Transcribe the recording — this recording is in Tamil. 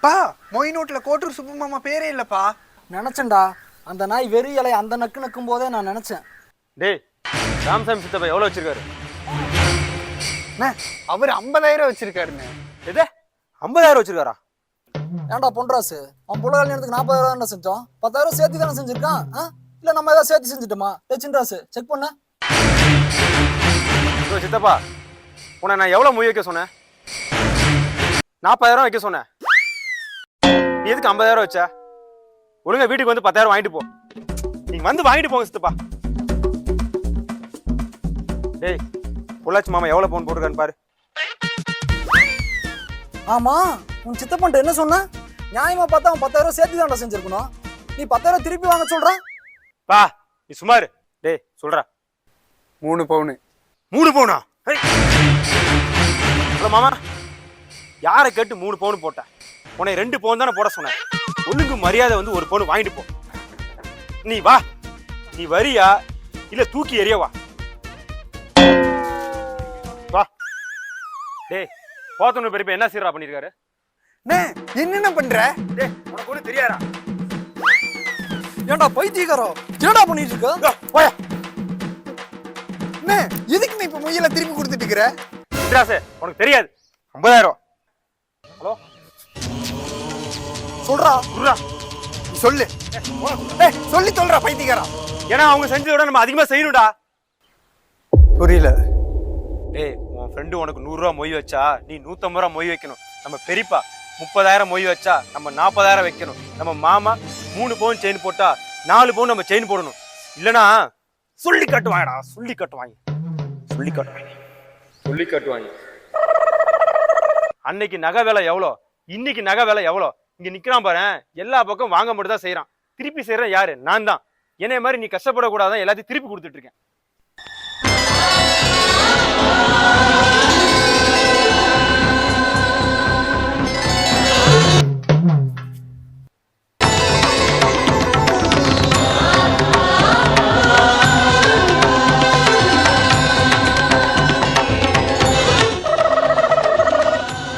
பா மொய் நோட்ல கோட்டூர் சுப்பு மாமா பேரே இல்லப்பா. நினைச்சேன்டா, அந்த நாய் வெறி இலை அந்த நக்கு நக்கும் போதே நான் நினைச்சேன். டேய் ராமசாமி சித்தப்பா எவ்வளோ வச்சிருக்காரு? அவர் 50,000 வச்சிருக்காருண்ணே. எது 50,000 வச்சிருக்காரா? ஏன்டா பொன்ராசு, அவன் புள்ள கல்யாணத்துக்கு 40,000 தானே செஞ்சோம், 10,000 சேர்த்து தானே செஞ்சிருக்கான். இல்ல நம்ம ஏதாவது சேர்த்து செஞ்சுட்டோமா? சின்ராசு செக் பண்ண. சித்தப்பா உன்னை நான் எவ்வளோ மொய் வைக்க சொன்னேன்? 40,000 வைக்க சொன்னேன். நீ எதுக்கு 50,000 வச்ச? ஒழுங்கா வீட்டுக்கு வந்து 10,000 வாங்கிட்டு போ. நீங்க வந்து வாங்கிட்டு போங்க சித்தப்பா. டேய் பொள்ளாச்சி மாமா எவ்வளவு பவுன் போட்டுருக்கான்னு பாரு. ஆமா, உன் சித்தப்பன்ட்ட என்ன சொன்ன? நியாயமா பார்த்தா அவன் 10,000 சேர்த்து தான்டா செஞ்சிருக்கணும். நீ 10,000 திருப்பி வாங்க சொல்ற? பா நீ சுமாரு. டேய் சொல்றா. 3 பவுனு. 3 பவுனா? ஹலோ மாமா, யாரை கேட்டு 3 பவுன் போட்ட? உன்னை 2 பவுன் தானே போட சொன்னேன். ஒழுங்கு மரியாதை வந்து 1 பவுன் வாங்கிட்டு போ. நீ வா, நீ வரியா இல்ல தூக்கி எறியவா? வா. டேய் போத்தனூர் பெரியப்ப என்ன சீரா பண்ணிருக்காரு? என்னென்ன பண்ற? டேய் உனக்கு ஒண்ணு தெரியாதா? ஏன்டா பைத்தியக்காரோ, என்னடா பண்ணிட்டு இருக்க? போயா. எதுக்கு நீ இப்ப மொய்யில திருப்பி கொடுத்துட்டு இருக்கிற? சித்ராசே உனக்கு தெரியாது. 50,000. ஹலோ சொல்றா. சொல்லு. சொல்லி சொல்றா பைத்தியக்காரா. ஏன்னா அவங்க செஞ்சதை விட நம்ம அதிகமா செய்யணும்டா. புரியல. டேய் உன் ஃப்ரெண்டு உனக்கு 100 ரூபா மொய் வச்சா நீ 150 ரூபா மொய் வைக்கணும். நம்ம பெரியப்பா 30,000 மொய் வச்சா நம்ம 40,000 வைக்கணும். நம்ம மாமா 3 பவுன் செயின் போட்டா 4 பவுன் நம்ம செயின் போடணும். இல்லனா சொல்லி கட்டுவாங்கடா. சொல்லி கட்டுவாங்க. அன்னைக்கு நகை விலை எவ்வளோ, இன்னைக்கு நகை விலை எவ்வளோ? இங்க நிக்கிறான் பாரு, எல்லா பக்கம் வாங்க மட்டும் தான் செய்யறான். திருப்பி செய்யறேன் யாரு? நான் தான். என்னைய மாதிரி நீ கஷ்டப்படக்கூடாதான் எல்லாத்தையும் திருப்பி கொடுத்துட்டு இருக்கேன்.